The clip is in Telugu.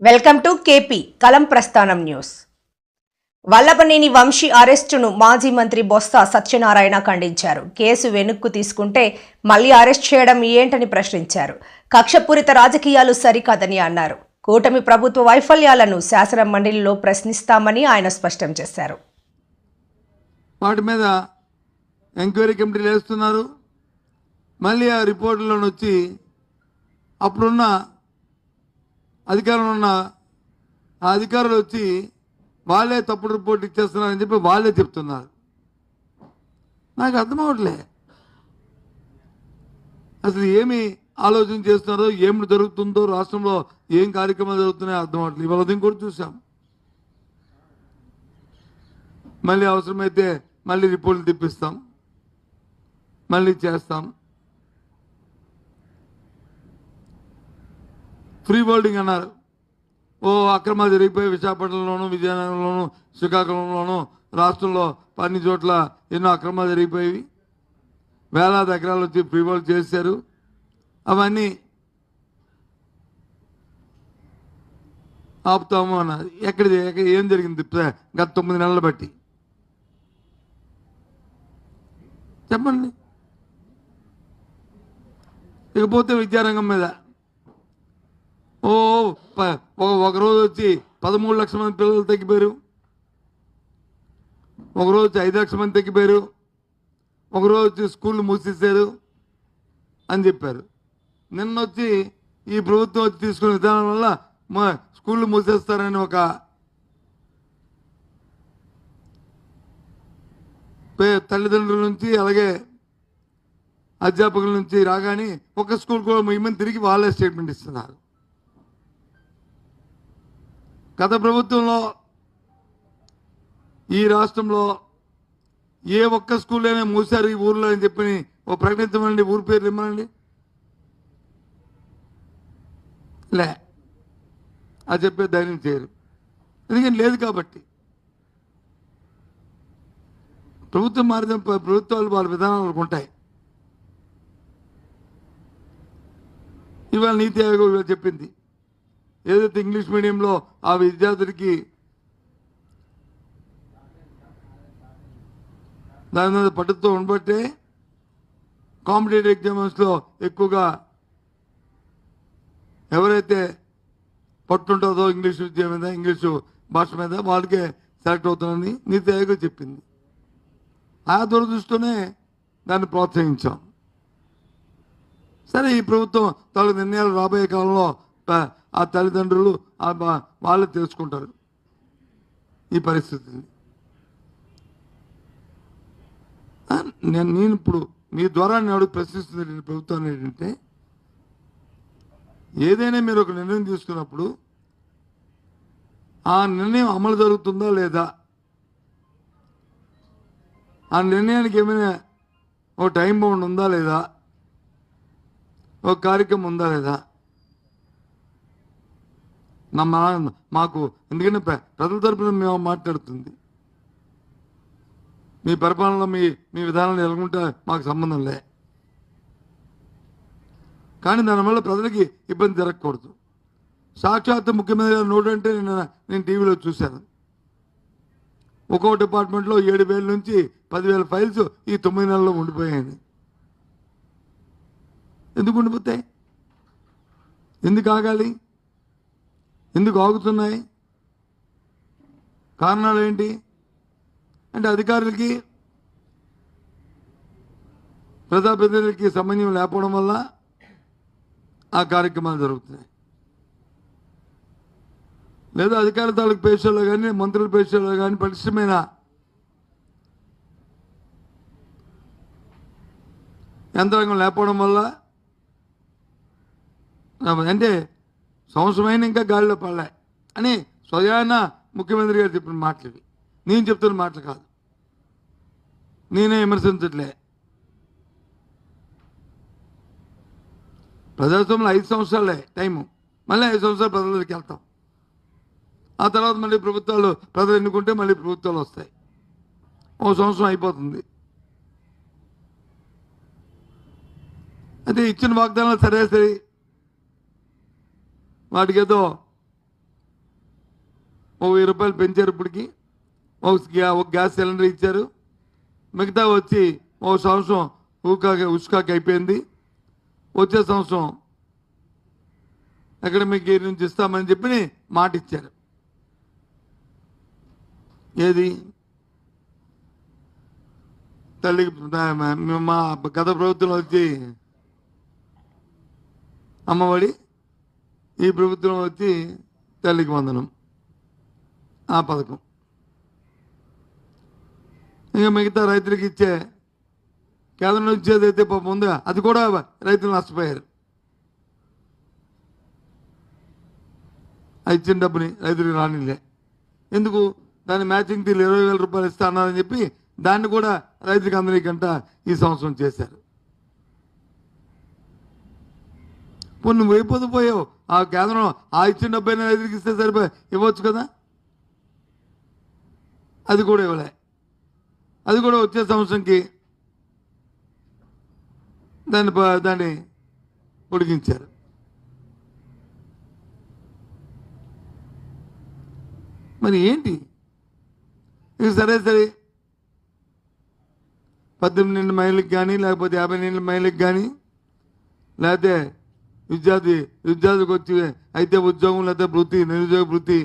వెల్కమ్ టు కేపీ కలం ప్రస్థానం న్యూస్. వల్లభనేని వంశీ అరెస్టును మాజీ మంత్రి బొత్స సత్యనారాయణ ఖండించారు. కేసు వెనక్కు తీసుకుంటే మళ్లీ అరెస్ట్ చేయడం ఏంటని ప్రశ్నించారు. కక్షపూరిత రాజకీయాలు సరికాదని అన్నారు. కూటమి ప్రభుత్వ వైఫల్యాలను శాసన మండలిలో ప్రశ్నిస్తామని ఆయన స్పష్టం చేశారు. వాటి మీద ఎంక్వైరీ కమిటీలు వేస్తున్నారు. మళ్ళీ ఆ రిపోర్టులను వచ్చి అప్పుడున్న అధికారంలో ఉన్న ఆ అధికారులు వచ్చి వాళ్ళే తప్పుడు రిపోర్ట్ ఇచ్చేస్తున్నారని చెప్పి వాళ్ళే చెప్తున్నారు. నాకు అర్థం అవ్వట్లే అసలు ఏమి ఆలోచన చేస్తున్నారో, ఏమి జరుగుతుందో, రాష్ట్రంలో ఏం కార్యక్రమాలు జరుగుతున్నాయో అర్థం అవ్వట్లేదు. ఇవాళ ఉదయం కూడా చూసాం. మళ్ళీ అవసరమైతే మళ్ళీ రిపోర్ట్లు తెప్పిస్తాం, మళ్ళీ చేస్తాం. ఫ్రీ బోర్డింగ్ అన్నారు. అక్రమాలు జరిగిపోయి విశాఖపట్నంలోను, విజయనగరంలోను, శ్రీకాకుళంలోను, రాష్ట్రంలో అన్ని చోట్ల ఎన్నో అక్రమాలు జరిగిపోయి వేలాది ఎకరాలు వచ్చి ఫ్రీ బోర్డ్ చేశారు. అవన్నీ ఆపుతాము అన్నది. ఎక్కడ ఏం జరిగింది గత 9 నెలలు బట్టి చెప్పండి. ఇకపోతే విద్యారంగం మీద ఒకరోజు వచ్చి 13 లక్షల మంది పిల్లలు తగ్గిపోయారు, ఒకరోజు వచ్చి 5 లక్షల మంది తగ్గిపోయారు, ఒకరోజు వచ్చి స్కూళ్ళు మూసేశారు అని చెప్పారు. నిన్న వచ్చి ఈ ప్రభుత్వం వచ్చి తీసుకునే విధానం వల్ల స్కూళ్ళు మూసేస్తారని ఒక తల్లిదండ్రుల నుంచి అలాగే అధ్యాపకుల నుంచి రాగానే ఒక స్కూల్ కూడా మేమని తిరిగి వాళ్ళే స్టేట్మెంట్ ఇస్తున్నారు. గత ప్రభుత్వంలో ఈ రాష్ట్రంలో ఏ ఒక్క స్కూల్ అయినా మూసారు ఈ ఊర్లో అని చెప్పి ఓ ప్రకటించమండి, ఊరి పేర్లు ఇమ్మనండి. లే అది చెప్పే ధైర్యం చేయరు. ఎందుకంటే లేదు కాబట్టి. ప్రభుత్వం మారిన ప్రభుత్వాలు వాళ్ళ విధానాలు ఉంటాయి. ఇవాళ నీతి ఆయోగ్ చెప్పింది, ఏదైతే ఇంగ్లీష్ మీడియంలో ఆ విద్యార్థులకి దాని మీద పట్టుతో ఉండబట్టే కాంపిటేటివ్ ఎగ్జామ్స్లో ఎక్కువగా ఎవరైతే పట్టుంటుందో ఇంగ్లీష్ విద్య మీద, ఇంగ్లీషు భాష మీద వాళ్ళకే సెలెక్ట్ అవుతుందని నీతి ఆయోగ్ చెప్పింది. ఆ దురదృష్టితోనే దాన్ని ప్రోత్సహించాం. సరే, ఈ ప్రభుత్వం తన నిర్ణయాలు రాబోయే కాలంలో ఆ తల్లిదండ్రులు వాళ్ళు తెలుసుకుంటారు ఈ పరిస్థితిని. నేను ఇప్పుడు మీ ద్వారా నేను ప్రశ్నిస్తుంది ప్రభుత్వాన్ని ఏంటంటే, ఏదైనా మీరు ఒక నిర్ణయం తీసుకున్నప్పుడు ఆ నిర్ణయం అమలు జరుగుతుందా లేదా, ఆ నిర్ణయానికి ఏమైనా ఒక టైం బౌండ్ ఉందా లేదా, ఒక కార్యక్రమం ఉందా లేదా. మాకు ఎందుకంటే ప్రజల తరపున మేము మాట్లాడుతుంది, మీ పరిపాలనలో మీ విధానాలు ఎలాగుంటే మాకు సంబంధం లే. కానీ దానివల్ల ప్రజలకి ఇబ్బంది జరగకూడదు. సాక్షాత్ ముఖ్యమంత్రి గారు నోటు అంటే నేను టీవీలో చూశాను. ఒక్కో డిపార్ట్మెంట్లో 7,000 నుంచి 10,000 ఫైల్స్ ఈ 9 నెలల్లో ఉండిపోయాయి. ఎందుకు ఉండిపోతాయి? ఎందుకు ఆగాలి? ఎందుకు ఆగుతున్నాయి? కారణాలు ఏంటి అంటే, అధికారులకి ప్రజాప్రతినిధులకి సమన్వయం లేకపోవడం వల్ల ఆ కార్యక్రమాలు జరుగుతున్నాయి. లేదా అధికార తాలూకు పేషల్లో కానీ, మంత్రుల పేషల్లో కానీ పటిష్టమైన యంత్రాంగం లేకపోవడం వల్ల, అంటే సంవత్సరమైన ఇంకా గాలిలో పడలే అని స్వయాన ముఖ్యమంత్రి గారు చెప్పిన మాటలు ఇవి. నేను చెప్తున్న మాటలు కాదు, నేనే విమర్శించట్లే. ప్రజాస్వామ్యంలో 5 సంవత్సరాలే టైము, మళ్ళీ 5 సంవత్సరాలు ప్రజలకి వెళ్తాం. ఆ తర్వాత మళ్ళీ ప్రజలు ఎన్నుకుంటే మళ్ళీ ప్రభుత్వాలు వస్తాయి. 1 సంవత్సరం అయిపోతుంది. అయితే ఇచ్చిన వాగ్దానాలు సరే వాటికి ఏదో ఒక 1000 రూపాయలు పెంచారు. ఇప్పటికి ఒక గ్యాస్ సిలిండర్ ఇచ్చారు. మిగతా వచ్చి ఒక సంవత్సరం ఉష్కాకి అయిపోయింది. వచ్చే సంవత్సరం అకాడమిక్ ఇయర్ నుంచి ఇస్తామని చెప్పి మాట ఇచ్చారు. ఏది తల్లికి మా గత ప్రభుత్వంలో వచ్చి అమ్మఒడి, ఈ ప్రభుత్వం వచ్చి తల్లికి వందనం, ఆ పథకం. ఇంకా మిగతా రైతులకు ఇచ్చే కేంద్రం నుంచి ఏదైతే పాపం ఉందో అది కూడా రైతులు నష్టపోయారు. ఆ ఇచ్చిన డబ్బుని రైతులకు రానిలే. ఎందుకు? దాన్ని మ్యాచింగ్ తీరు 20,000 రూపాయలు ఇస్తా అన్నారని చెప్పి దాన్ని కూడా రైతులకు అందరికంట ఈ సంవత్సరం చేశారు. నువ్వు అయిపోతూ పోయావు. ఆ కేంద్రం ఆ ఇచ్చిన డబ్బైనా రైతులకు ఇస్తే సరిపోయి ఇవ్వచ్చు కదా, అది కూడా ఇవ్వలే. అది కూడా వచ్చే సంవత్సరంకి దాన్ని పొడిగించారు. మరి ఏంటి ఇక? సరే 18 మైళ్ళకి కానీ లేకపోతే 50 మైళ్ళకి కానీ లేకపోతే విద్యార్థికి వచ్చి అయితే ఉద్యోగం లేకపోతే వృత్తి, నిరుద్యోగ వృత్తి